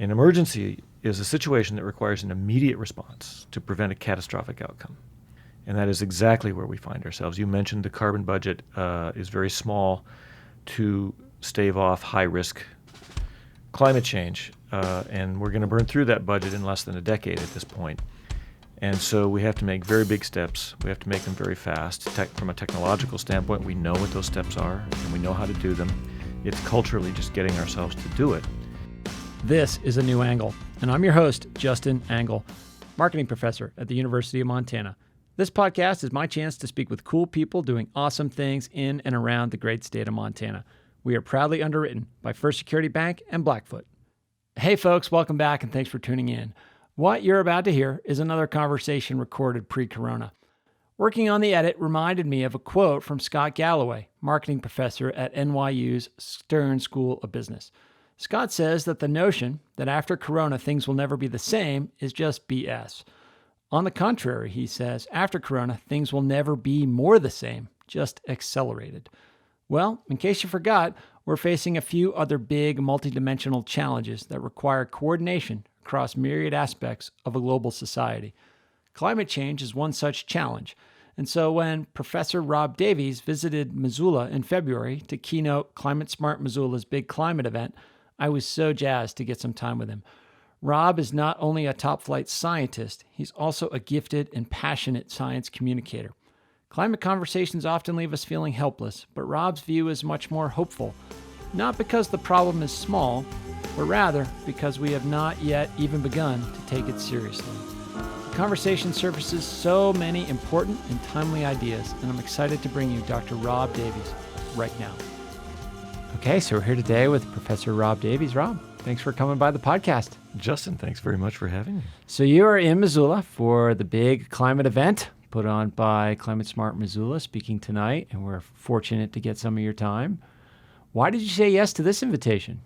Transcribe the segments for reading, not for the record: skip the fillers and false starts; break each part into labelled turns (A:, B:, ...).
A: An emergency is a situation that requires an immediate response to prevent a catastrophic outcome. And that is exactly where we find ourselves. You mentioned the carbon budget is very small to stave off high-risk climate change, and we're going to burn through that budget in less than a decade at this point. And so we have to make very big steps. We have to make them very fast. From a technological standpoint, we know what those steps are, and we know how to do them. It's culturally just getting ourselves to do it.
B: This is A New Angle, and I'm your host, Justin Angle, marketing professor at the University of Montana. This podcast is my chance to speak with cool people doing awesome things in and around the great state of Montana. We are proudly underwritten by First Security Bank and Blackfoot. Hey folks, welcome back and thanks for tuning in. What you're about to hear is another conversation recorded pre-corona. Working on the edit reminded me of a quote from Scott Galloway, marketing professor at NYU's Stern School of Business. Scott says that the notion that after corona things will never be the same is just BS. On the contrary, he says, after corona things will never be more the same, just accelerated. Well, in case you forgot, we're facing a few other big multidimensional challenges that require coordination across myriad aspects of a global society. Climate change is one such challenge. And so when Professor Rob Davies visited Missoula in February to keynote Climate Smart Missoula's big climate event, I was so jazzed to get some time with him. Rob is not only a top-flight scientist, he's also a gifted and passionate science communicator. Climate conversations often leave us feeling helpless, but Rob's view is much more hopeful. Not because the problem is small, but rather because we have not yet even begun to take it seriously. The conversation surfaces so many important and timely ideas, and I'm excited to bring you Dr. Rob Davies right now. Okay, so we're here today with Professor Rob Davies. Rob, thanks for coming by the podcast.
A: Justin, thanks very much for having me.
B: So you are in Missoula for the big climate event put on by Climate Smart Missoula, speaking tonight, and we're fortunate to get some of your time. Why did you say yes to this invitation?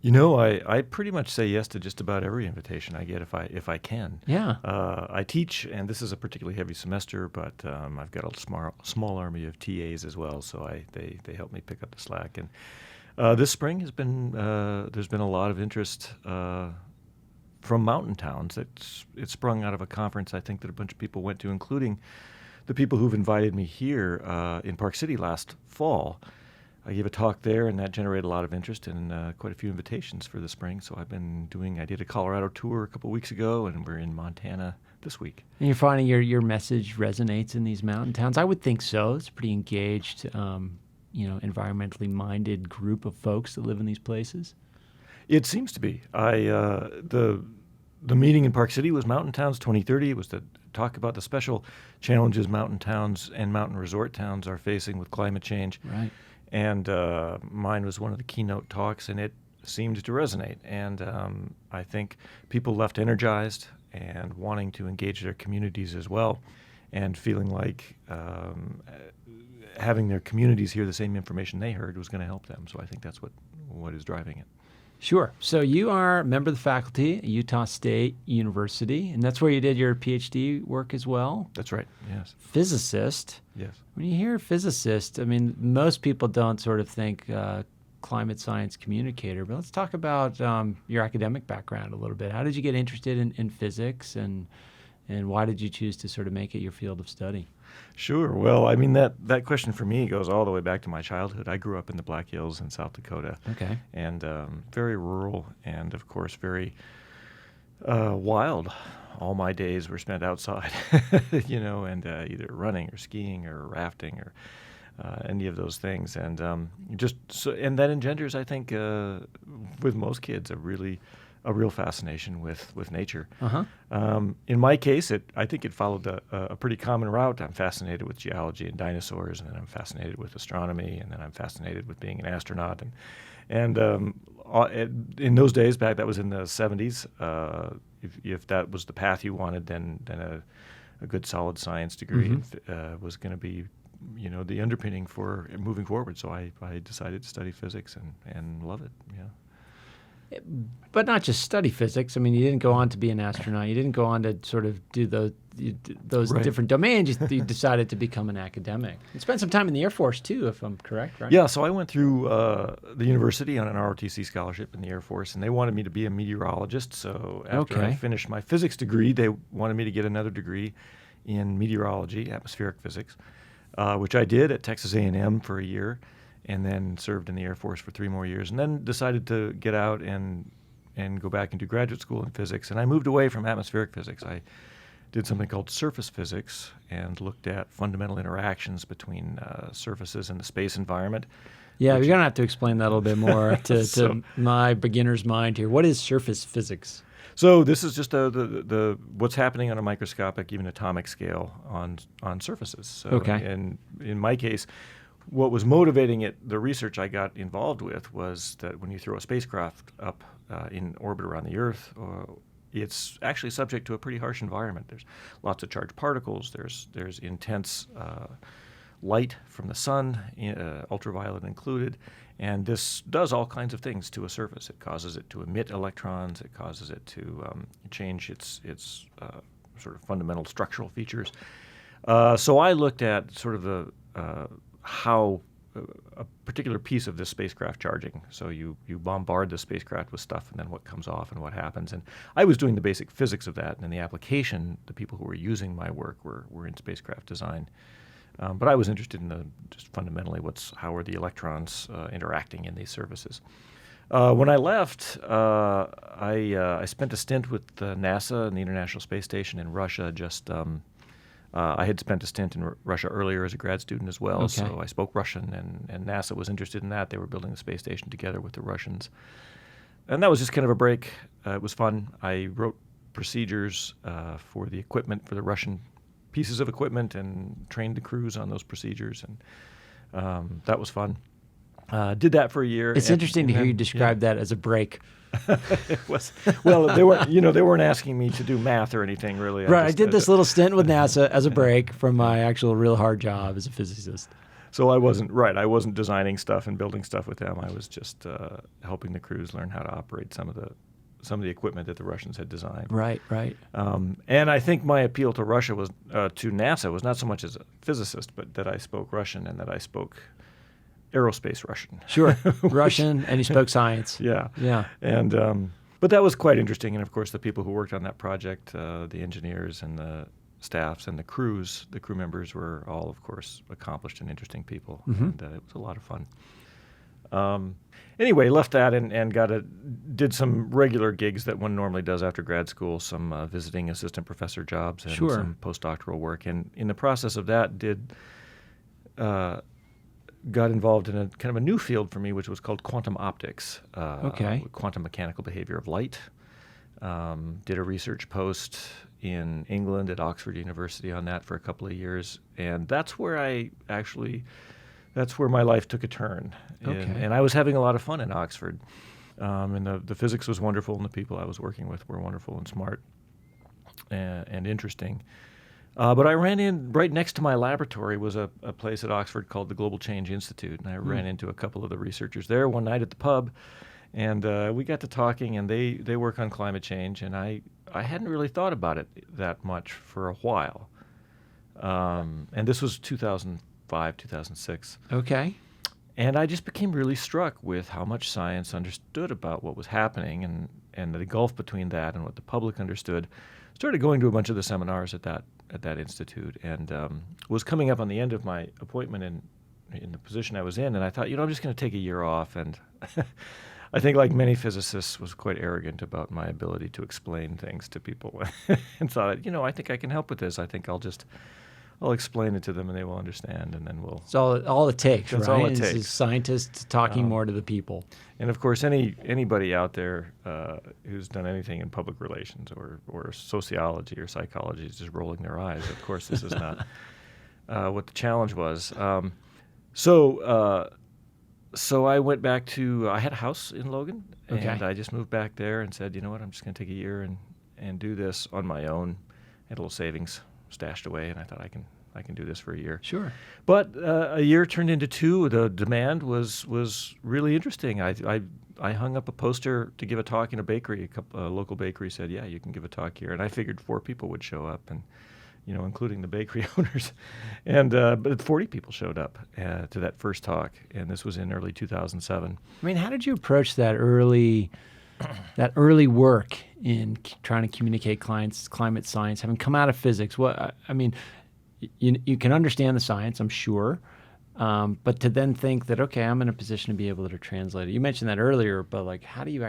A: You know, I pretty much say yes to just about every invitation I get if I can.
B: Yeah.
A: I teach, and this is a particularly heavy semester, but I've got a small army of TAs as well, so they help me pick up the slack. And this spring has been there's been a lot of interest from mountain towns. It sprung out of a conference I think that a bunch of people went to, including the people who've invited me here in Park City last fall. I gave a talk there, and that generated a lot of interest and quite a few invitations for the spring. So I did a Colorado tour a couple of weeks ago, and we're in Montana this week.
B: And you're finding your message resonates in these mountain towns? I would think so. It's a pretty engaged, environmentally minded group of folks that live in these places.
A: It seems to be. The meeting in Park City was Mountain Towns 2030. It was to talk about the special challenges mountain towns and mountain resort towns are facing with climate change.
B: Right.
A: And mine was one of the keynote talks, and it seemed to resonate. And I think people left energized and wanting to engage their communities as well, and feeling like having their communities hear the same information they heard was going to help them. So I think that's what is driving it.
B: Sure. So you are a member of the faculty at Utah State University, and that's where you did your PhD work as well?
A: That's right, yes.
B: Physicist.
A: Yes.
B: When you hear physicist, I mean, most people don't sort of think climate science communicator, but let's talk about your academic background a little bit. How did you get interested in physics, and why did you choose to sort of make it your field of study?
A: Sure. Well, I mean, that question for me goes all the way back to my childhood. I grew up in the Black Hills in South Dakota.
B: Okay.
A: And very rural and, of course, very wild. All my days were spent outside, and either running or skiing or rafting or any of those things. And and that engenders, I think, with most kids, a real fascination with nature.
B: Uh-huh.
A: In my case, I think it followed a pretty common route. I'm fascinated with geology and dinosaurs, and then I'm fascinated with astronomy, and then I'm fascinated with being an astronaut. And in those days, back that was in the 70s, if that was the path you wanted, then a good solid science degree was going to be the underpinning for moving forward. So I decided to study physics and love it. Yeah.
B: But not just study physics. I mean, you didn't go on to be an astronaut. You didn't go on to sort of do those
A: Right.
B: different domains. You decided to become an academic. You spent some time in the Air Force, too, if I'm correct, right?
A: Yeah, so I went through the university on an ROTC scholarship in the Air Force, and they wanted me to be a meteorologist. So after I
B: Okay.
A: finished my physics degree, they wanted me to get another degree in meteorology, atmospheric physics, which I did at Texas A&M for a year, and then served in the Air Force for 3 more years, and then decided to get out and go back and do graduate school in physics. And I moved away from atmospheric physics. I did something called surface physics and looked at fundamental interactions between surfaces in the space environment.
B: Yeah, you're going to have to explain that a little bit more to
A: So-
B: my beginner's mind here. What is surface physics?
A: So this is just the what's happening on a microscopic, even atomic scale on surfaces. So
B: Okay.
A: in my case, what was motivating it, the research I got involved with, was that when you throw a spacecraft up in orbit around the Earth, it's actually subject to a pretty harsh environment. There's lots of charged particles. There's intense light from the sun, ultraviolet included, and this does all kinds of things to a surface. It causes it to emit electrons. It causes it to change its sort of fundamental structural features. So I looked at sort of the how a particular piece of this spacecraft charging. So you bombard the spacecraft with stuff, and then what comes off and what happens. And I was doing the basic physics of that, and then the application, the people who were using my work were in spacecraft design. But I was interested in just fundamentally how are the electrons interacting in these surfaces. When I left, I spent a stint with NASA and the International Space Station in Russia. I had spent a stint in Russia earlier as a grad student as well,
B: Okay.
A: so I spoke Russian, and NASA was interested in that. They were building the space station together with the Russians. And that was just kind of a break. It was fun. I wrote procedures for the equipment, for the Russian pieces of equipment, and trained the crews on those procedures, and that was fun. Did that for a year.
B: It's interesting to hear you describe that as a break.
A: It was, well, they weren't asking me to do math or anything really.
B: Right, I did this little stint with NASA as a break from my actual real hard job as a physicist.
A: So I wasn't designing stuff and building stuff with them. I was just helping the crews learn how to operate some of the equipment that the Russians had designed.
B: Right.
A: And I think my appeal to Russia was to NASA was not so much as a physicist, but that I spoke Russian and that I spoke aerospace Russian.
B: Sure. Russian, and you spoke science.
A: Yeah.
B: Yeah.
A: And but that was quite interesting. And of course, the people who worked on that project, the engineers and the staffs and the crew members were all, of course, accomplished and interesting people.
B: Mm-hmm.
A: And it was a lot of fun. Anyway, left that and did some regular gigs that one normally does after grad school, some visiting assistant professor jobs and
B: Sure.
A: some postdoctoral work. And in the process of that, got involved in a kind of a new field for me, which was called quantum optics. Quantum mechanical behavior of light. Did a research post in England at Oxford University on that for a couple of years, and that's where my life took a turn.
B: Okay.
A: And I was having a lot of fun in Oxford. And the physics was wonderful, and the people I was working with were wonderful and smart and interesting. But I ran in, right next to my laboratory was a place at Oxford called the Global Change Institute, and I ran into a couple of the researchers there one night at the pub, and we got to talking, and they work on climate change, and I hadn't really thought about it that much for a while. And this was 2005, 2006.
B: Okay.
A: And I just became really struck with how much science understood about what was happening, and the gulf between that and what the public understood. Started going to a bunch of the seminars at that institute, and was coming up on the end of my appointment in the position I was in, and I thought, I'm just going to take a year off. And I think, like many physicists, was quite arrogant about my ability to explain things to people, and thought, I think I can help with this. I think I'll explain it to them, and they will understand, and then we'll.
B: That's all it takes,
A: That's
B: right?
A: all it
B: It's
A: takes.
B: just scientists talking more to the people.
A: And of course, anybody out there who's done anything in public relations or sociology or psychology is just rolling their eyes. Of course, this is not what the challenge was. So I went back to. I had a house in Logan,
B: Okay.
A: and I just moved back there and said, you know what, I'm just going to take a year and do this on my own. Had a little savings stashed away, and I thought I can do this for a year.
B: Sure.
A: But a year turned into 2. The demand was really interesting. I I hung up a poster to give a talk in a bakery. A local bakery said, "Yeah, you can give a talk here," and I figured 4 people would show up, and including the bakery owners, and but 40 people showed up to that first talk, and this was in early 2007.
B: I mean, how did you approach that early work in trying to communicate climate science, having come out of physics? I mean, you can understand the science, I'm sure, but to then think that, okay, I'm in a position to be able to translate it. You mentioned that earlier, but like, how did you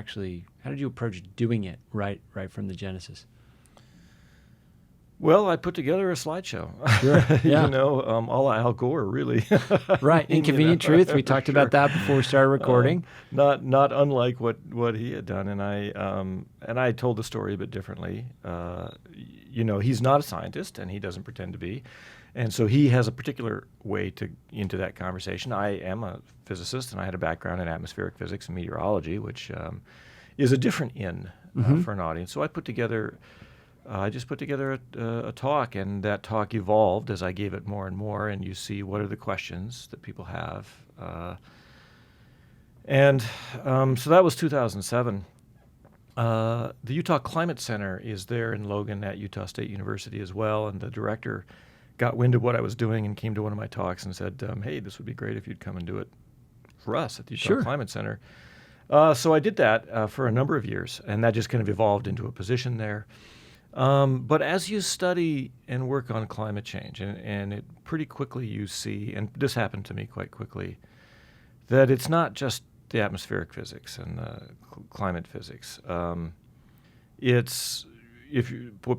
B: approach doing it right from the genesis?
A: Well, I put together a slideshow.
B: Sure. Yeah.
A: A la Al Gore, really.
B: Right. Inconvenient Truth. We talked about that before we started recording.
A: Not unlike what he had done, and I told the story a bit differently. He's not a scientist, and he doesn't pretend to be, and so he has a particular way into that conversation. I am a physicist, and I had a background in atmospheric physics and meteorology, which is a different for an audience. So I just put together a talk, and that talk evolved as I gave it more and more, and you see what are the questions that people have. So that was 2007. The Utah Climate Center is there in Logan at Utah State University as well, and the director got wind of what I was doing and came to one of my talks and said, hey, this would be great if you'd come and do it for us at the Utah Climate Center. So I did that for a number of years, and that just kind of evolved into a position there. But as you study and work on climate change, and it pretty quickly you see, and this happened to me quite quickly, that it's not just the atmospheric physics and climate physics. What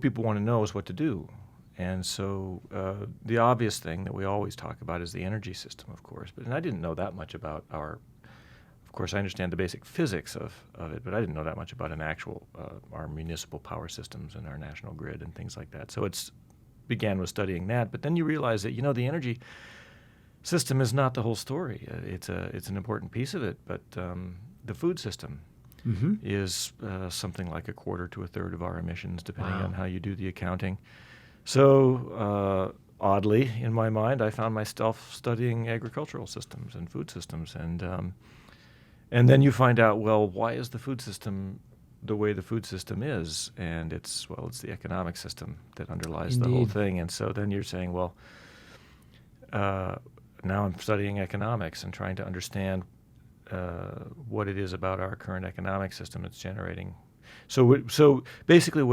A: people want to know is what to do. And so the obvious thing that we always talk about is the energy system, of course. And I didn't know that much about Of course, I understand the basic physics of it, but I didn't know that much about our municipal power systems and our national grid and things like that. So began with studying that, but then you realize that the energy system is not the whole story. It's an important piece of it, but the food system is something like a quarter to a third of our emissions, depending on how you do the accounting. So oddly, in my mind, I found myself studying agricultural systems and food systems, and then you find out, well, why is the food system the way the food system is? And it's the economic system that underlies the whole thing. And so then you're saying, well, now I'm studying economics and trying to understand what it is about our current economic system that's generating. So basically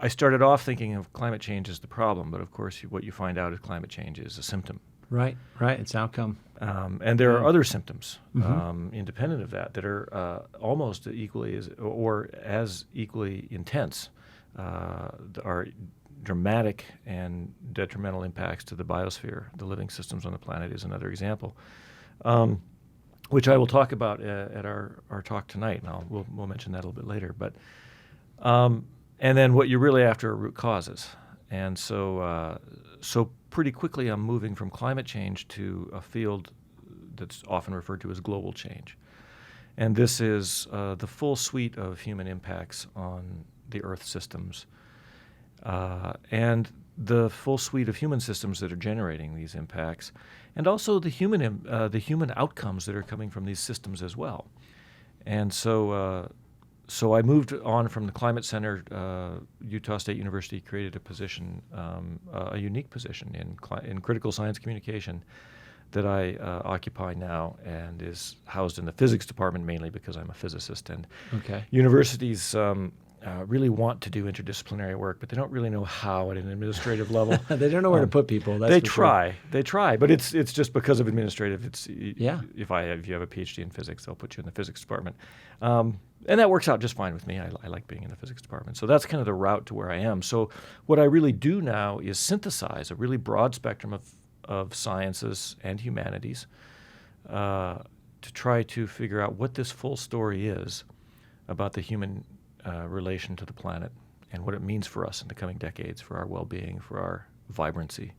A: I started off thinking of climate change as the problem, but of course what you find out is climate change is a symptom.
B: Right. It's outcome.
A: And there are other symptoms independent of that are almost equally as equally intense. Are dramatic and detrimental impacts to the biosphere. The living systems on the planet is another example, which I will talk about at our talk tonight, and we'll mention that a little bit later. But and then what you're really after are root causes, and so pretty quickly I'm moving from climate change to a field that's often referred to as global change. And this is the full suite of human impacts on the Earth systems and the full suite of human systems that are generating these impacts, and also the human outcomes that are coming from these systems as well. And so I moved on from the Climate Center. Utah State University created a position, a unique position in critical science communication that I occupy now, and is housed in the physics department mainly because I'm a physicist. And universities really want to do interdisciplinary work, but they don't really know how at an administrative level.
B: They don't know where to put people.
A: They try, but it's just because of administrative. If you have a PhD in physics, they'll put you in the physics department. And that works out just fine with me. I like being in the physics department. So that's kind of the route to where I am. So what I really do now is synthesize a really broad spectrum of sciences and humanities to try to figure out what this full story is about the human relation to the planet and what it means for us in the coming decades, for our well-being, for our vibrancy.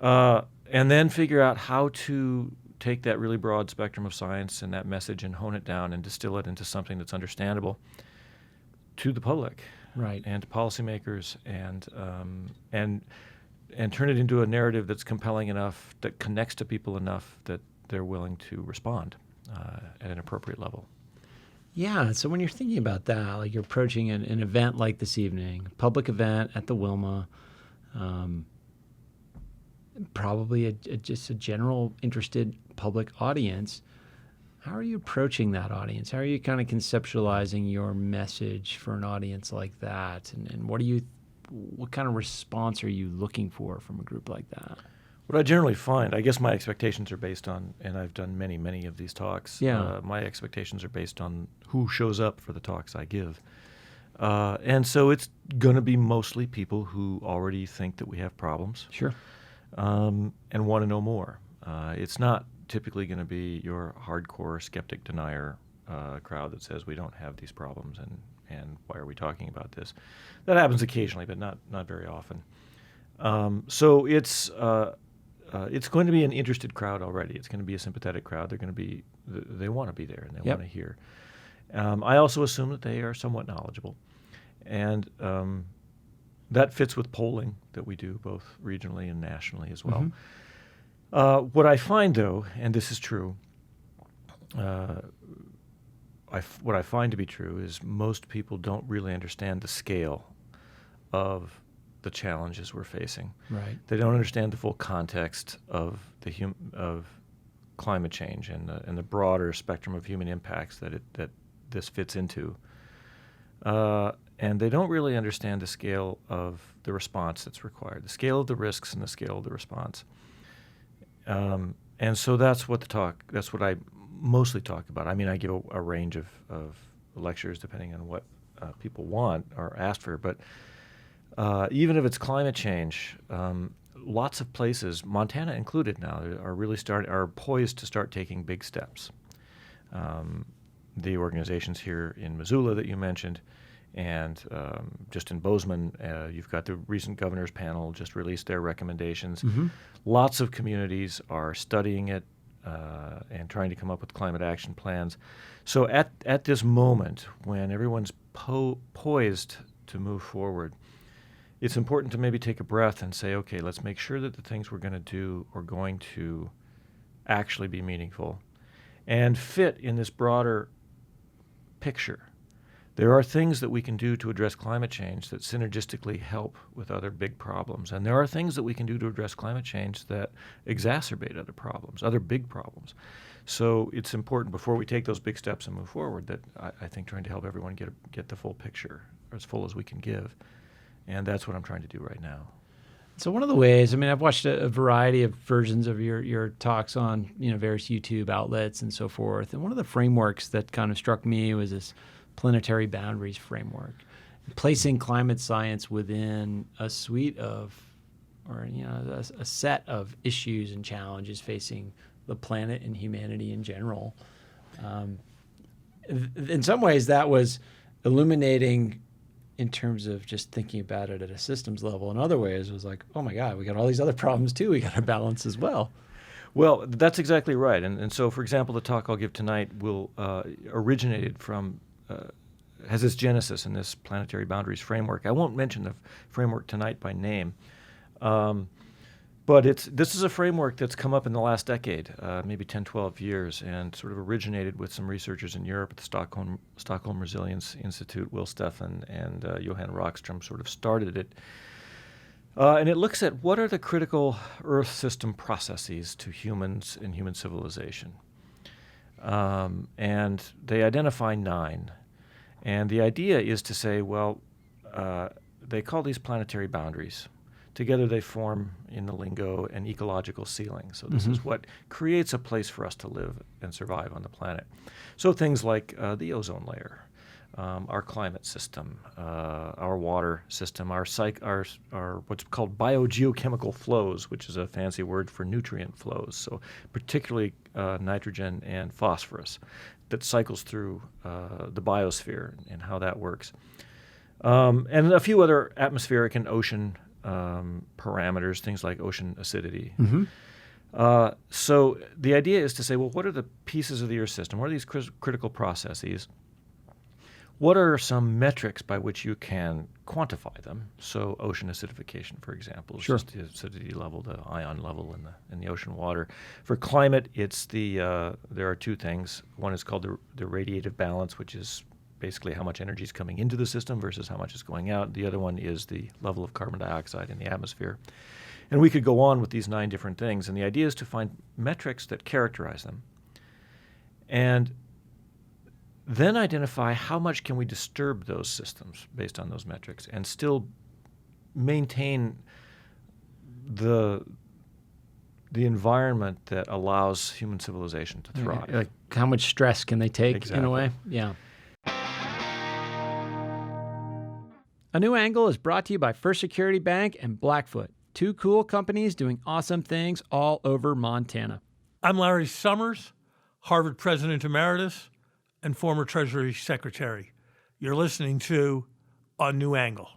A: And then figure out how to take that really broad spectrum of science and that message and hone it down and distill it into something that's understandable to the public,
B: right,
A: and to policymakers, and turn it into a narrative that's compelling enough, that connects to people enough that they're willing to respond. at an appropriate level.
B: Yeah. So when you're thinking about that, like you're approaching an event like this evening, public event at the Wilma, probably just a general interested public audience. How are you approaching that audience? How are you kind of conceptualizing your message for an audience like that? And what kind of response are you looking for from a group like that?
A: What I generally find, I guess my expectations are based on, and I've done many, many of these talks.
B: Yeah.
A: My expectations are based on who shows up for the talks I give. And so it's going to be mostly people who already think that we have problems.
B: Sure.
A: And want to know more. It's not typically going to be your hardcore skeptic denier crowd that says we don't have these problems and why are we talking about this. That happens occasionally, but not very often. So it's going to be an interested crowd already. It's going to be a sympathetic crowd. They want to be there and they
B: Yep.
A: want to hear. I also assume that they are somewhat knowledgeable, and that fits with polling that we do both regionally and nationally as well.
B: Mm-hmm.
A: What I find, though, and this is true, what I find to be true is most people don't really understand the scale of the challenges we're facing.
B: Right.
A: They don't understand the full context of of climate change and the broader spectrum of human impacts that this fits into. And they don't really understand the scale of the response that's required, the scale of the risks and the scale of the response. And so that's what I mostly talk about. I mean, I give a range of lectures depending on what people want or ask for, but even if it's climate change, lots of places, Montana included now, are poised to start taking big steps. The organizations here in Missoula that you mentioned, and just in Bozeman, you've got the recent governor's panel just released their recommendations.
B: Mm-hmm.
A: Lots of communities are studying it and trying to come up with climate action plans. So at this moment, when everyone's poised to move forward, it's important to maybe take a breath and say, okay, let's make sure that the things we're going to do are going to actually be meaningful and fit in this broader picture. There are things that we can do to address climate change that synergistically help with other big problems. And there are things that we can do to address climate change that exacerbate other big problems. So it's important before we take those big steps and move forward that I think trying to help everyone get the full picture, or as full as we can give. And that's what I'm trying to do right now.
B: So one of the ways, I mean, I've watched a variety of versions of your talks on, various YouTube outlets and so forth. And one of the frameworks that kind of struck me was this planetary boundaries framework, placing climate science within a suite of, or a set of issues and challenges facing the planet and humanity in general. In some ways, that was illuminating in terms of just thinking about it at a systems level. In other ways, it was like, oh my God, we got all these other problems too we got to balance as well.
A: Well, that's exactly right. And so, for example, the talk I'll give tonight originated from, has its genesis in this planetary boundaries framework. I won't mention the framework tonight by name, but this is a framework that's come up in the last decade, maybe 10, 12 years, and sort of originated with some researchers in Europe at the Stockholm Resilience Institute. Will Steffen and Johan Rockström sort of started it. And it looks at what are the critical Earth system processes to humans and human civilization. And they identify 9. And the idea is to say, well, they call these planetary boundaries. Together they form, in the lingo, an ecological ceiling. So this is what creates a place for us to live and survive on the planet. So things like the ozone layer, our climate system, our water system, our what's called biogeochemical flows, which is a fancy word for nutrient flows. So particularly nitrogen and phosphorus that cycles through the biosphere and how that works. And a few other atmospheric and ocean parameters, things like ocean acidity. So the idea is to say, well, what are the pieces of the Earth system? What are these critical processes? what are some metrics by which you can quantify them? So ocean acidification, for example, is
B: Sure.
A: just the acidity level, the ion level in the ocean water. For climate, it's there are two things. One is called the radiative balance, which is basically how much energy is coming into the system versus how much is going out. The other one is the level of carbon dioxide in the atmosphere. And we could go on with these 9 different things, and the idea is to find metrics that characterize them and then identify how much can we disturb those systems based on those metrics and still maintain the environment that allows human civilization to thrive.
B: Like how much stress can they take in
A: Exactly.
B: a way? Yeah. A New Angle is brought to you by First Security Bank and Blackfoot, 2 cool companies doing awesome things all over Montana.
C: I'm Larry Summers, Harvard President Emeritus and former Treasury Secretary. You're listening to A New Angle.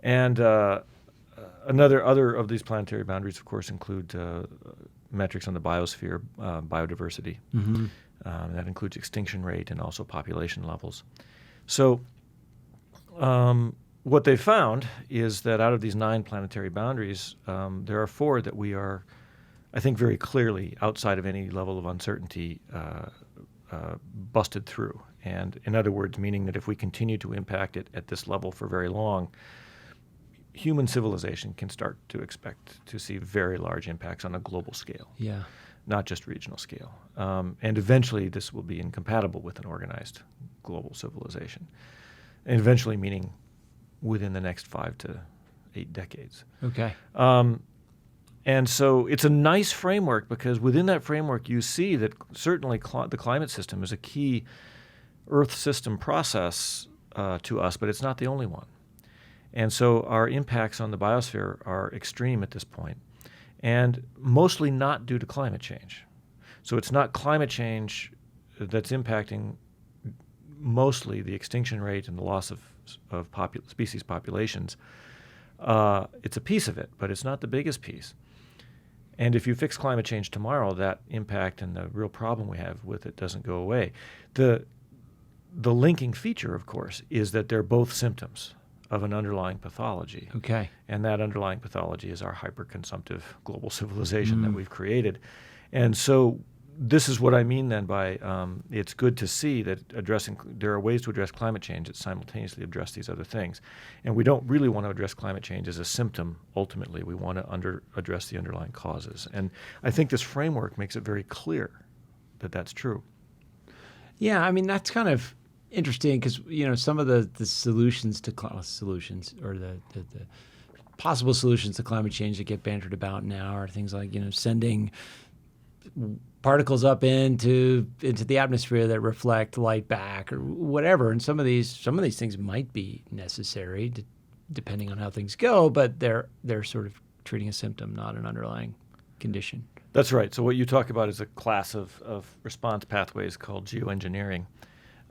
A: And other of these planetary boundaries, of course, include metrics on the biosphere, biodiversity.
B: Mm-hmm.
A: That includes extinction rate and also population levels. So what they found is that out of these 9 planetary boundaries, there are 4 that we are, I think, very clearly outside of any level of uncertainty busted through. And in other words, meaning that if we continue to impact it at this level for very long, human civilization can start to expect to see very large impacts on a global scale,
B: Yeah.
A: not just regional scale. And eventually this will be incompatible with an organized global civilization. And eventually meaning within the next 5 to 8 decades.
B: Okay.
A: And so it's a nice framework because within that framework you see that certainly the climate system is a key Earth system process to us, but it's not the only one. And so our impacts on the biosphere are extreme at this point, and mostly not due to climate change. So it's not climate change that's impacting mostly the extinction rate and the loss of species populations. It's a piece of it, but it's not the biggest piece. And if you fix climate change tomorrow, that impact and the real problem we have with it doesn't go away. The linking feature, of course, is that they're both symptoms of an underlying pathology.
B: Okay.
A: And that underlying pathology is our hyper-consumptive global civilization that we've created. And so this is what I mean then by it's good to see that there are ways to address climate change that simultaneously address these other things. And we don't really want to address climate change as a symptom, ultimately. We want to address the underlying causes. And I think this framework makes it very clear that that's true.
B: Yeah, I mean, that's kind of interesting because, some of the solutions to or the possible solutions to climate change that get bantered about now are things like, sending particles up into the atmosphere that reflect light back or whatever. And some of these things might be necessary depending on how things go, but they're sort of treating a symptom, not an underlying condition.
A: That's right. So what you talk about is a class of response pathways called geoengineering.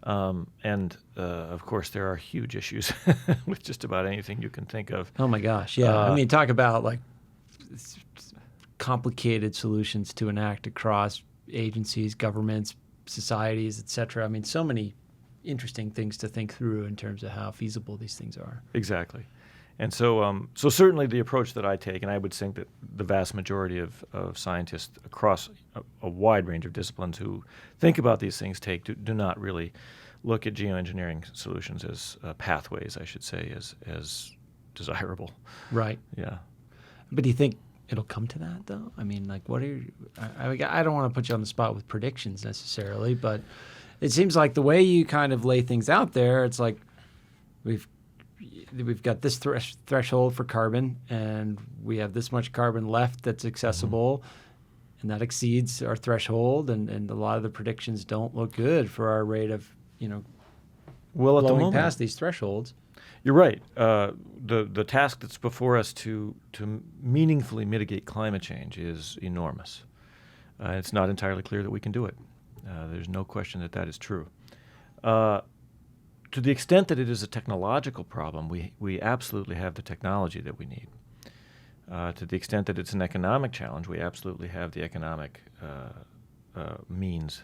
A: And of course, there are huge issues with just about anything you can think of.
B: Oh my gosh, yeah. I mean, talk about like complicated solutions to enact across agencies, governments, societies, et cetera. I mean, so many interesting things to think through in terms of how feasible these things are.
A: Exactly. And so certainly the approach that I take, and I would think that the vast majority of scientists across a wide range of disciplines who think about these things do not really look at geoengineering solutions as pathways, I should say, as desirable.
B: Right.
A: Yeah.
B: But do you think it'll come to that, though? I mean, like, what are I don't want to put you on the spot with predictions necessarily, but it seems like the way you kind of lay things out there, it's like we've got this threshold for carbon, and we have this much carbon left that's accessible, and that exceeds our threshold, and a lot of the predictions don't look good for our rate of,
A: well, at the
B: blowing
A: moment,
B: past these thresholds.
A: You're right. The task that's before us to meaningfully mitigate climate change is enormous. It's not entirely clear that we can do it. There's no question that is true. To the extent that it is a technological problem, we absolutely have the technology that we need. To the extent that it's an economic challenge, we absolutely have the economic means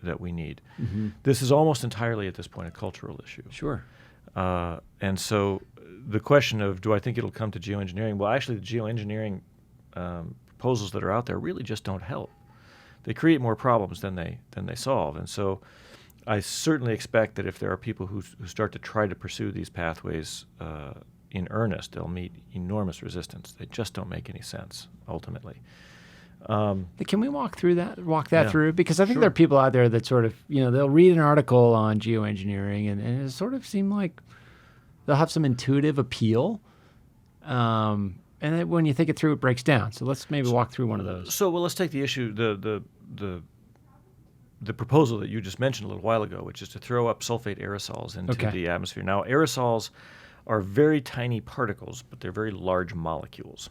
A: that we need.
B: Mm-hmm.
A: This is almost entirely at this point a cultural issue.
B: Sure.
A: And so the question of, do I think it'll come to geoengineering? Well, actually, the geoengineering proposals that are out there really just don't help. They create more problems than they solve. And so I certainly expect that if there are people who start to try to pursue these pathways in earnest, they'll meet enormous resistance. They just don't make any sense, ultimately.
B: Can we walk that through? Because I think
A: Sure.
B: there are people out there that sort of, they'll read an article on geoengineering and it sort of seem like they'll have some intuitive appeal. And then when you think it through, it breaks down. So let's maybe walk through one of those.
A: So, let's take the issue, the proposal that you just mentioned a little while ago, which is to throw up sulfate aerosols into the atmosphere. Now, aerosols are very tiny particles, but they're very large molecules.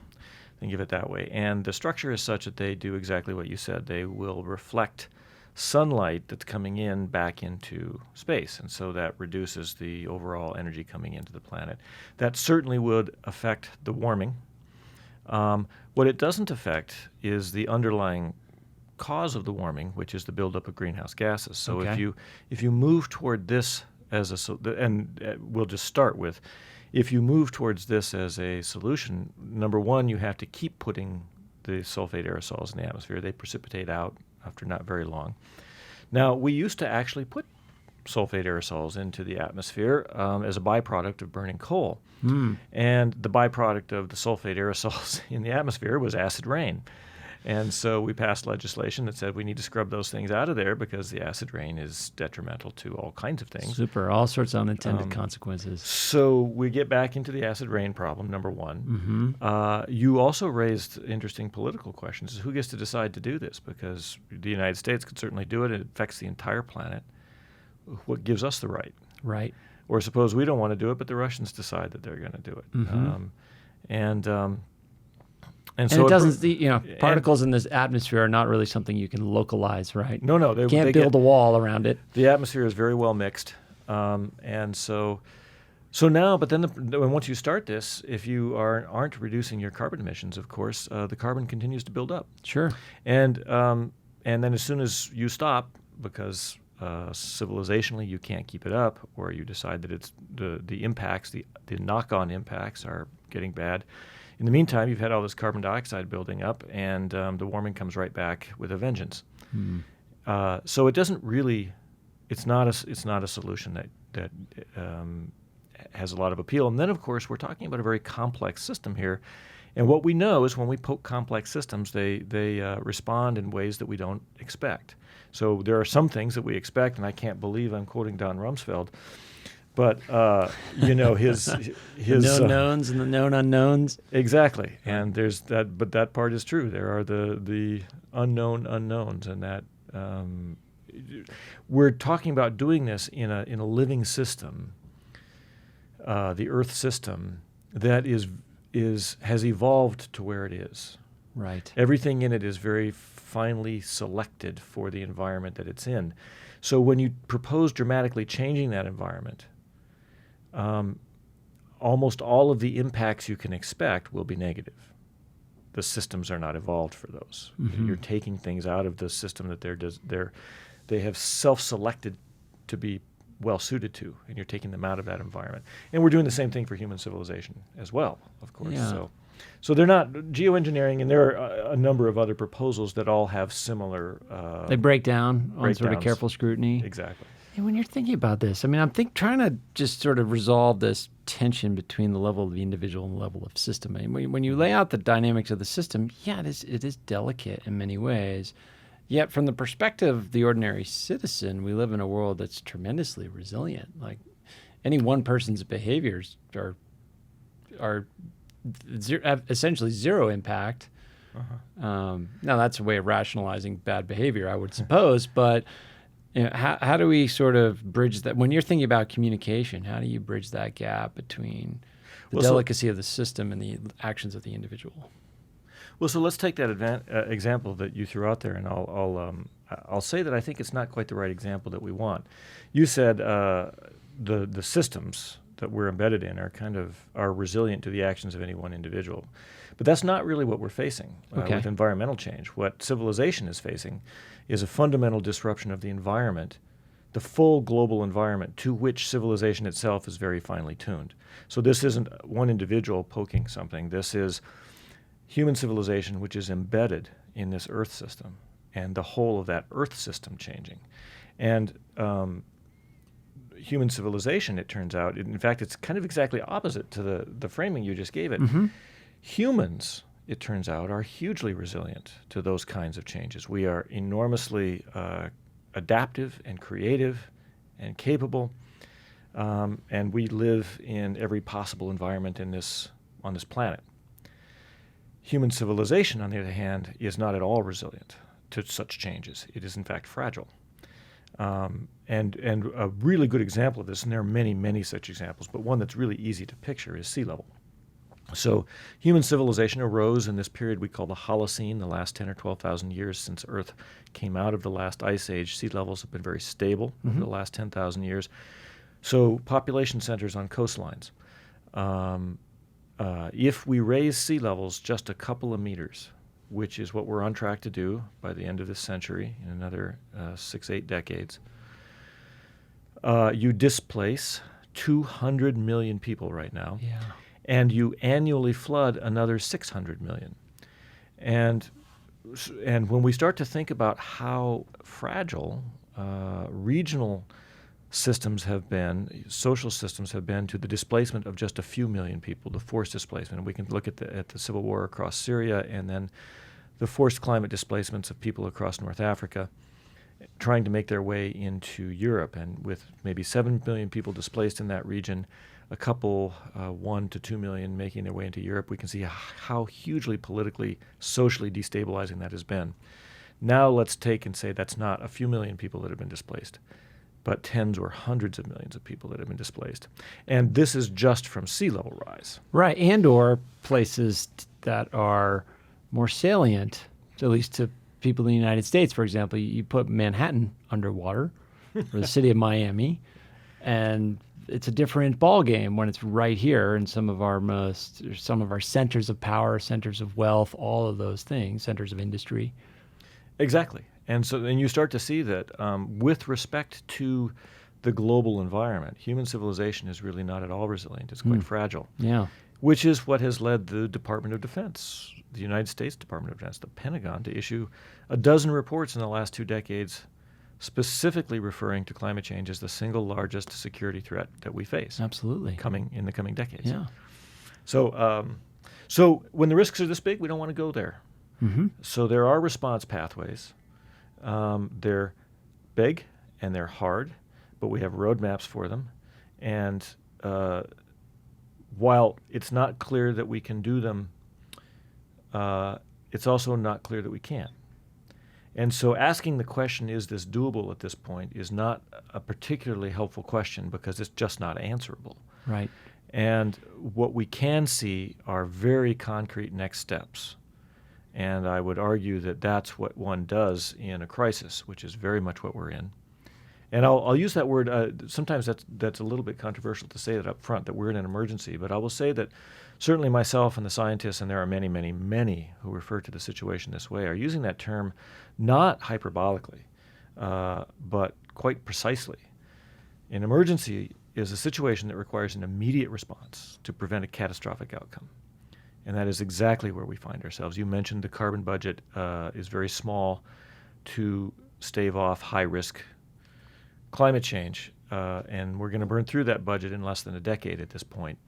A: Think of it that way. And the structure is such that they do exactly what you said. They will reflect sunlight that's coming in back into space, and so that reduces the overall energy coming into the planet. That certainly would affect the warming. What it doesn't affect is the underlying cause of the warming, which is the buildup of greenhouse gases. So if you move toward this as we'll just start with, if you move towards this as a solution, number one, you have to keep putting the sulfate aerosols in the atmosphere. They precipitate out after not very long. Now, we used to actually put sulfate aerosols into the atmosphere as a byproduct of burning coal. And the byproduct of the sulfate aerosols in the atmosphere was acid rain. And so we passed legislation that said we need to scrub those things out of there because the acid rain is detrimental to all kinds of things.
B: Super. All sorts of unintended consequences.
A: So we get back into the acid rain problem, number one. You also raised interesting political questions. Who gets to decide to do this? Because the United States could certainly do it. It affects the entire planet. What gives us the right?
B: Right.
A: Or suppose we don't want to do it, but the Russians decide that they're going to do it. And so
B: it doesn't, particles in this atmosphere are not really something you can localize, right?
A: No,
B: you can't build a wall around it.
A: The atmosphere is very well mixed, and so now. But then, once you start this, if you aren't reducing your carbon emissions, of course, the carbon continues to build up.
B: Sure.
A: And then as soon as you stop, because civilizationally you can't keep it up, or you decide that it's the impacts, the knock-on impacts are getting bad. In the meantime, you've had all this carbon dioxide building up, and the warming comes right back with a vengeance. So it doesn't really, it's not a solution that has a lot of appeal. And then, of course, we're talking about a very complex system here. And what we know is when we poke complex systems, they respond in ways that we don't expect. So there are some things that we expect, and I can't believe I'm quoting Don Rumsfeld. But his
B: the known knowns and the known unknowns.
A: Exactly, and there's that. But that part is true. There are the unknown unknowns, and that we're talking about doing this in a living system, the Earth system that has evolved to where it is.
B: Right.
A: Everything in it is very finely selected for the environment that it's in. So when you propose dramatically changing that environment, almost all of the impacts you can expect will be negative. The systems are not evolved for those. You're taking things out of the system that they have self-selected to be well suited to, and you're taking them out of that environment. And we're doing the same thing for human civilization as well, of course.
B: Yeah.
A: So they're not geoengineering, and there are a number of other proposals that all have similar.
B: They break down on sort of
A: breakdowns.
B: careful scrutiny.
A: Exactly.
B: And when you're thinking about this, I mean, I'm trying to just sort of resolve this tension between the level of the individual and the level of system. I mean, when you lay out the dynamics of the system, yeah, it is delicate in many ways. Yet from the perspective of the ordinary citizen, we live in a world that's tremendously resilient. Like any one person's behaviors are essentially zero impact. Now that's a way of rationalizing bad behavior, I would suppose, but how do we sort of bridge that? When you're thinking about communication, how do you bridge that gap between the delicacy of the system and the actions of the individual?
A: Well, so let's take that example that you threw out there, and I'll say that I think it's not quite the right example that we want. You said the systems that we're embedded in are resilient to the actions of any one individual, but that's not really what we're facing with environmental change. What civilization is facing is a fundamental disruption of the environment, the full global environment to which civilization itself is very finely tuned. So this isn't one individual poking something. This is human civilization, which is embedded in this Earth system, and the whole of that Earth system changing. And human civilization, it turns out, in fact, it's kind of exactly opposite to the framing you just gave it.
B: Mm-hmm.
A: Humans, it turns out, are hugely resilient to those kinds of changes. We are enormously adaptive and creative and capable, and we live in every possible environment on this planet. Human civilization, on the other hand, is not at all resilient to such changes. It is, in fact, fragile. And a really good example of this, and there are many, many such examples, but one that's really easy to picture is sea level. So human civilization arose in this period we call the Holocene, the last 10 or 12,000 years since Earth came out of the last ice age. Sea levels have been very stable over the last 10,000 years. So population centers on coastlines. If we raise sea levels just a couple of meters, which is what we're on track to do by the end of this century, in another 6-8 decades, you displace 200 million people right now.
B: Yeah.
A: And you annually flood another 600 million. And when we start to think about how fragile regional systems have been, social systems have been to the displacement of just a few million people, the forced displacement. And we can look at the civil war across Syria and then the forced climate displacements of people across North Africa trying to make their way into Europe. And with maybe 7 million people displaced in that region, a couple, 1 to 2 million making their way into Europe, we can see how hugely politically, socially destabilizing that has been. Now let's take and say that's not a few million people that have been displaced, but tens or hundreds of millions of people that have been displaced. And this is just from sea level rise.
B: Right, and or places that are more salient, at least to people in the United States. For example, you put Manhattan underwater, or the city of Miami, and it's a different ball game when it's right here in some of our centers of power, centers of wealth, all of those things, centers of industry.
A: Exactly. And so then you start to see that with respect to the global environment, human civilization is really not at all resilient. It's quite fragile.
B: Yeah.
A: Which is what has led the Department of Defense, the United States Department of Defense, the Pentagon, to issue a dozen reports in the last 2 decades specifically referring to climate change as the single largest security threat that we face.
B: Absolutely.
A: In the coming decades.
B: Yeah.
A: So when the risks are this big, we don't want to go there.
B: Mm-hmm.
A: So there are response pathways. They're big and they're hard, but we have roadmaps for them. And while it's not clear that we can do them, it's also not clear that we can. And so asking the question, is this doable at this point, is not a particularly helpful question because it's just not answerable.
B: Right.
A: And what we can see are very concrete next steps. And I would argue that that's what one does in a crisis, which is very much what we're in. And I'll use that word. Sometimes that's a little bit controversial to say that up front, that we're in an emergency. But I will say that certainly myself and the scientists, and there are many, many, many who refer to the situation this way, are using that term not hyperbolically, but quite precisely. An emergency is a situation that requires an immediate response to prevent a catastrophic outcome. And that is exactly where we find ourselves. You mentioned the carbon budget is very small to stave off high-risk climate change, and we're going to burn through that budget in less than a decade at this point.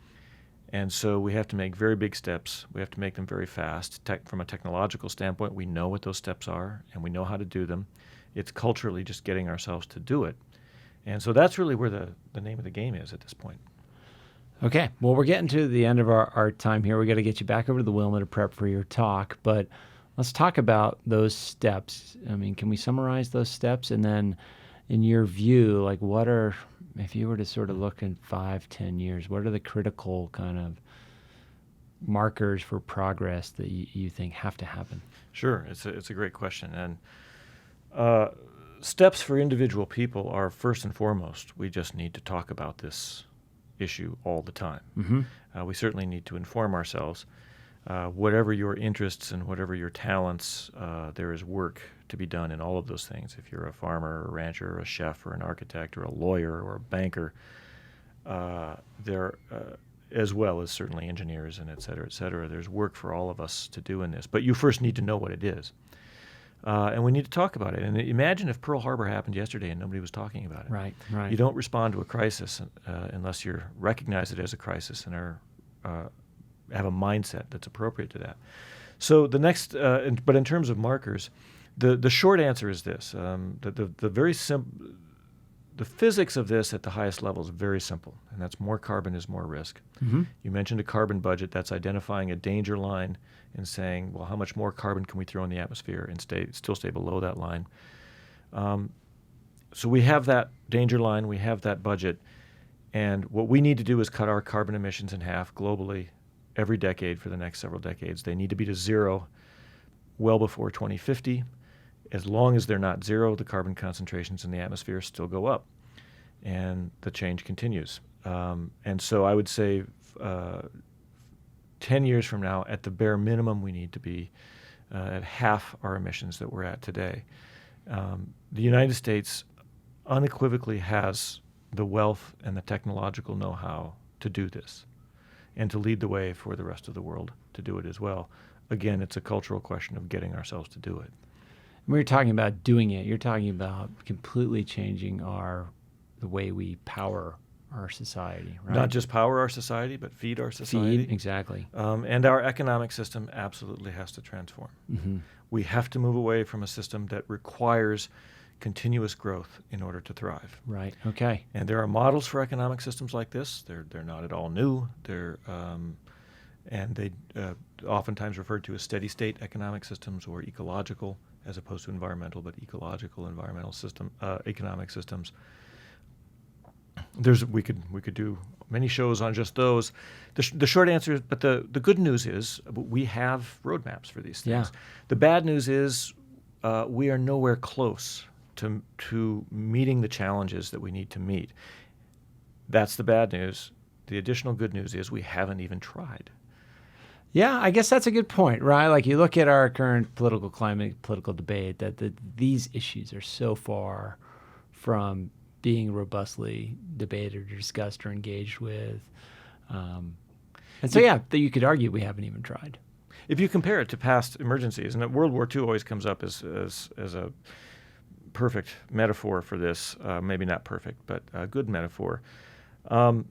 A: And so we have to make very big steps. We have to make them very fast. From a technological standpoint, we know what those steps are, and we know how to do them. It's culturally just getting ourselves to do it. And so that's really where the name of the game is at this point.
B: Okay. Well, we're getting to the end of our time here. We got to get you back over to the Wilma to prep for your talk, but let's talk about those steps. I mean, can we summarize those steps? And then in your view, like if you were to sort of look in 5-10 years, what are the critical kind of markers for progress that you think have to happen?
A: Sure. It's a great question. And steps for individual people are first and foremost, we just need to talk about this issue all the time.
B: Mm-hmm.
A: We certainly need to inform ourselves. Whatever your interests and whatever your talents, there is work to be done in all of those things. If you're a farmer, or a rancher, or a chef, or an architect, or a lawyer, or a banker, as well as certainly engineers and et cetera, there's work for all of us to do in this. But you first need to know what it is. And we need to talk about it. And imagine if Pearl Harbor happened yesterday and nobody was talking about it.
B: Right, right.
A: You don't respond to a crisis unless you recognize it as a crisis and have a mindset that's appropriate to that. So the next, but in terms of markers, the short answer is this: the physics of this at the highest level is very simple, and that's more carbon is more risk.
B: Mm-hmm.
A: You mentioned a carbon budget. That's identifying a danger line and saying, well, how much more carbon can we throw in the atmosphere and still stay below that line? So we have that danger line, we have that budget, and what we need to do is cut our carbon emissions in half globally every decade for the next several decades. They need to be to zero well before 2050. As long as they're not zero, the carbon concentrations in the atmosphere still go up, and the change continues. And so I would say 10 years from now, at the bare minimum, we need to be at half our emissions that we're at today. The United States unequivocally has the wealth and the technological know-how to do this and to lead the way for the rest of the world to do it as well. Again, it's a cultural question of getting ourselves to do it.
B: When you're talking about doing it, you're talking about completely changing the way we power our society, right?
A: Not just power our society, but feed our society.
B: Feed, exactly.
A: And our economic system absolutely has to transform.
B: Mm-hmm.
A: We have to move away from a system that requires continuous growth in order to thrive.
B: Right. Okay.
A: And there are models for economic systems like this. They're not at all new. And they oftentimes referred to as steady state economic systems or ecological, as opposed to environmental, but ecological environmental system economic systems. We could do many shows on just those. The short answer is, but the good news is we have roadmaps for these things.
B: Yeah.
A: The bad news is we are nowhere close to meeting the challenges that we need to meet. That's the bad news. The additional good news is we haven't even tried.
B: Yeah, I guess that's a good point, right? Like you look at our current political climate, political debate, that these issues are so far from being robustly debated or discussed or engaged with. And so, that you could argue we haven't even tried.
A: If you compare it to past emergencies, and World War II always comes up as a perfect metaphor for this, maybe not perfect, but a good metaphor. To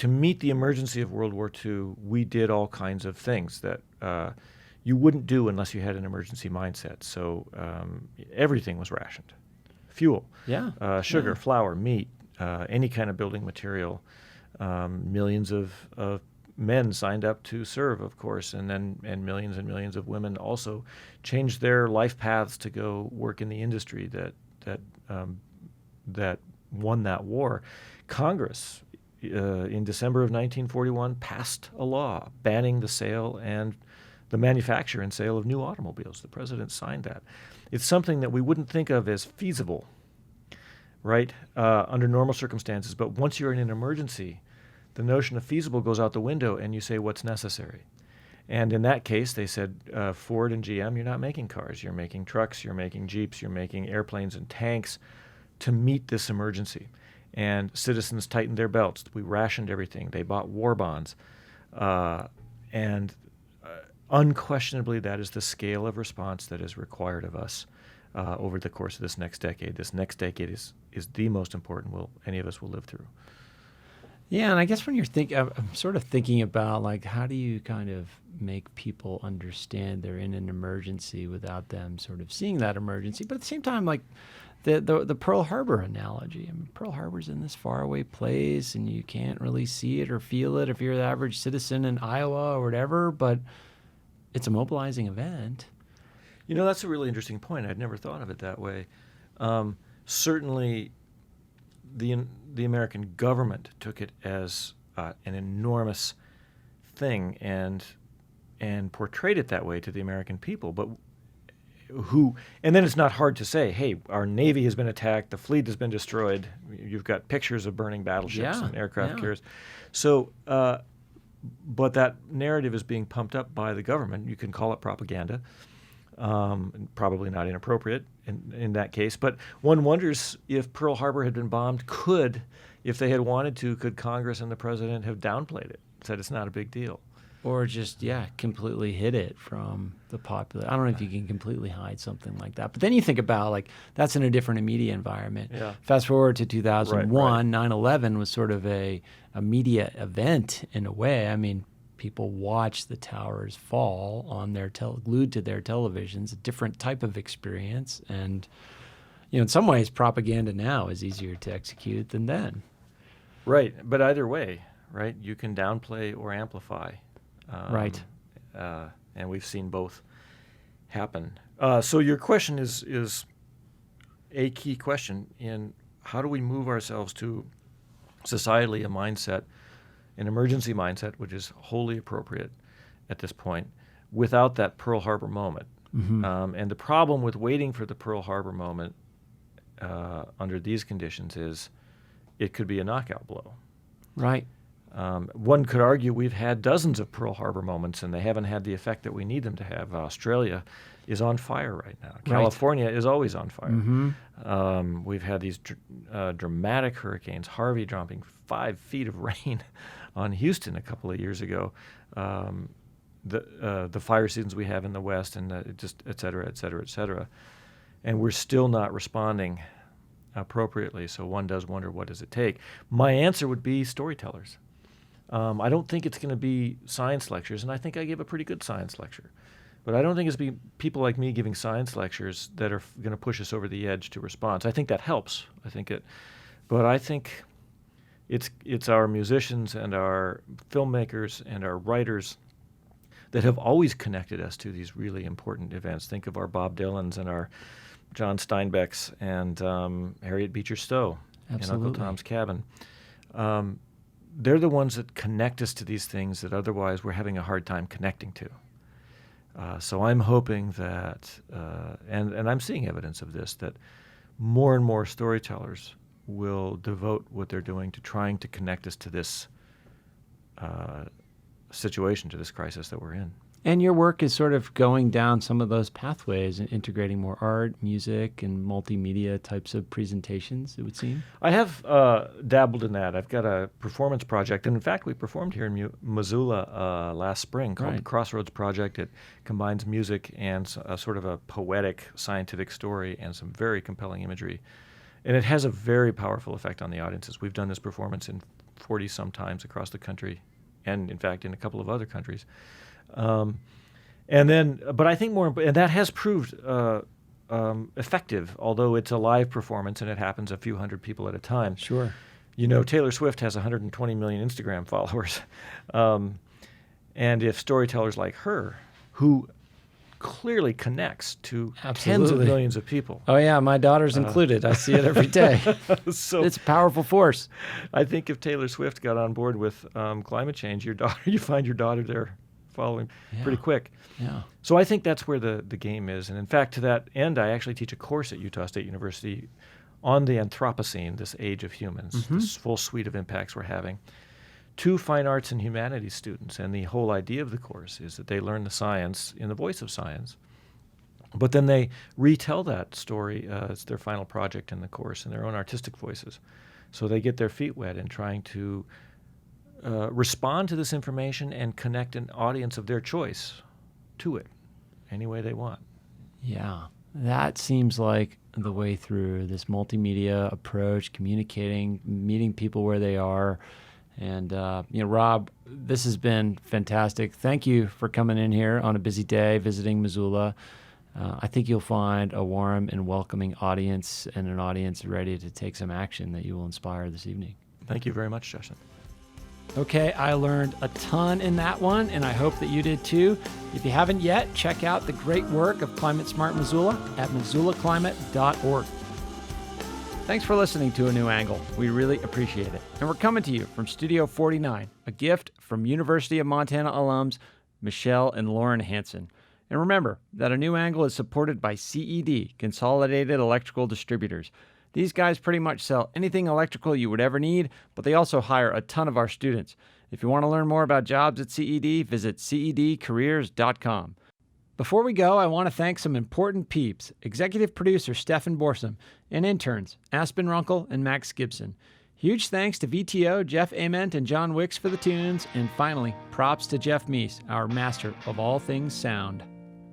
A: meet the emergency of World War II, we did all kinds of things that you wouldn't do unless you had an emergency mindset. So everything was rationed. Fuel, sugar, flour, meat, any kind of building material. Millions of men signed up to serve, of course, and millions of women also changed their life paths to go work in the industry that won that war. Congress, in December of 1941, passed a law banning the sale and the manufacture and sale of new automobiles. The president signed that. It's something that we wouldn't think of as feasible, right, under normal circumstances. But once you're in an emergency, the notion of feasible goes out the window, and you say what's necessary. And in that case, they said, Ford and GM, you're not making cars. You're making trucks, you're making Jeeps, you're making airplanes and tanks to meet this emergency. And citizens tightened their belts. We rationed everything. They bought war bonds. And unquestionably, that is the scale of response that is required of us over the course of this next decade. This next decade is the most important any of us will live through.
B: Yeah, and I guess when I'm sort of thinking about, like, how do you kind of make people understand they're in an emergency without them sort of seeing that emergency? But at the same time, like, the Pearl Harbor analogy. I mean, Pearl Harbor's in this faraway place, and you can't really see it or feel it if you're the average citizen in Iowa or whatever, but it's a mobilizing event.
A: That's a really interesting point. I'd never thought of it that way. Certainly, the American government took it as an enormous thing and portrayed it that way to the American people. But and then it's not hard to say, hey, our Navy has been attacked, the fleet has been destroyed. You've got pictures of burning battleships and aircraft carriers. So, but that narrative is being pumped up by the government. You can call it propaganda. Probably not inappropriate in that case. But one wonders if Pearl Harbor had been bombed, if they had wanted to, could Congress and the president have downplayed it, said it's not a big deal?
B: Or just, completely hid it from the popular. I don't know if you can completely hide something like that. But then you think about, like, that's in a different media environment.
A: Yeah.
B: Fast forward to 2001,
A: Right.
B: 9/11 was sort of a media event in a way. I mean, people watched the towers fall on their glued to their televisions, a different type of experience. And, in some ways, propaganda now is easier to execute than then.
A: Right. But either way, right, you can downplay or amplify.
B: Right.
A: And we've seen both happen. So your question is a key question in how do we move ourselves to societally an emergency mindset, which is wholly appropriate at this point, without that Pearl Harbor moment.
B: Mm-hmm.
A: And the problem with waiting for the Pearl Harbor moment under these conditions is it could be a knockout blow.
B: Right.
A: One could argue we've had dozens of Pearl Harbor moments, and they haven't had the effect that we need them to have. Australia is on fire right now. California is always on fire.
B: Mm-hmm.
A: We've had these dramatic hurricanes, Harvey dropping 5 feet of rain on Houston a couple of years ago. The fire seasons we have in the West, and just et cetera, et cetera, et cetera. And we're still not responding appropriately, so one does wonder, what does it take? My answer would be storytellers. I don't think it's going to be science lectures, and I think I give a pretty good science lecture. But I don't think it's be people like me giving science lectures that are going to push us over the edge to response. I think that helps. But I think it's our musicians and our filmmakers and our writers that have always connected us to these really important events. Think of our Bob Dylans and our John Steinbecks and Harriet Beecher Stowe in Uncle Tom's Cabin. They're the ones that connect us to these things that otherwise we're having a hard time connecting to. So I'm hoping that, and I'm seeing evidence of this, that more and more storytellers will devote what they're doing to trying to connect us to this situation, to this crisis that we're in.
B: And your work is sort of going down some of those pathways and integrating more art, music, and multimedia types of presentations, it would seem.
A: I have dabbled in that. I've got a performance project. And in fact, we performed here in Missoula last spring called the Crossroads Project. It combines music and sort of a poetic scientific story and some very compelling imagery. And it has a very powerful effect on the audiences. We've done this performance in 40-some times across the country and, in fact, in a couple of other countries. But I think and that has proved effective, although it's a live performance and it happens a few hundred people at a time.
B: Sure.
A: Taylor Swift has 120 million Instagram followers. And if storytellers like her, who clearly connects to tens of millions of people.
B: Oh, yeah, my daughter's included. I see it every day.
A: So
B: it's a powerful force.
A: I think if Taylor Swift got on board with climate change, you find your daughter there following pretty quick.
B: Yeah.
A: So I think that's where the game is. And in fact, to that end, I actually teach a course at Utah State University on the Anthropocene, this age of humans, this full suite of impacts we're having, to fine arts and humanities students. And the whole idea of the course is that they learn the science in the voice of science, but then they retell that story as their final project in the course in their own artistic voices. So they get their feet wet in trying to respond to this information and connect an audience of their choice to it any way they want.
B: Yeah, that seems like the way through this multimedia approach, communicating, meeting people where they are. And, Rob, this has been fantastic. Thank you for coming in here on a busy day, visiting Missoula. I think you'll find a warm and welcoming audience and an audience ready to take some action that you will inspire this evening.
A: Thank you very much, Justin.
B: Okay, I learned a ton in that one, and I hope that you did too. If you haven't yet, check out the great work of Climate Smart Missoula at missoulaclimate.org. Thanks for listening to A New Angle. We really appreciate it. And we're coming to you from Studio 49, a gift from University of Montana alums Michelle and Lauren Hansen. And remember that A New Angle is supported by CED, Consolidated Electrical Distributors. These guys pretty much sell anything electrical you would ever need, but they also hire a ton of our students. If you want to learn more about jobs at CED, visit cedcareers.com. Before we go, I want to thank some important peeps: executive producer Stefan Borsum and interns Aspen Runkle and Max Gibson. Huge thanks to VTO, Jeff Ament, and John Wicks for the tunes. And finally, props to Jeff Meese, our master of all things sound.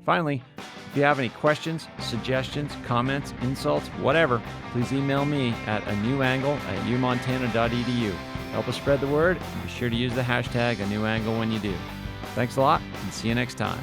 B: Finally, if you have any questions, suggestions, comments, insults, whatever, please email me at anewangle@umontana.edu. Help us spread the word, and be sure to use the hashtag #anewangle when you do. Thanks a lot, and see you next time.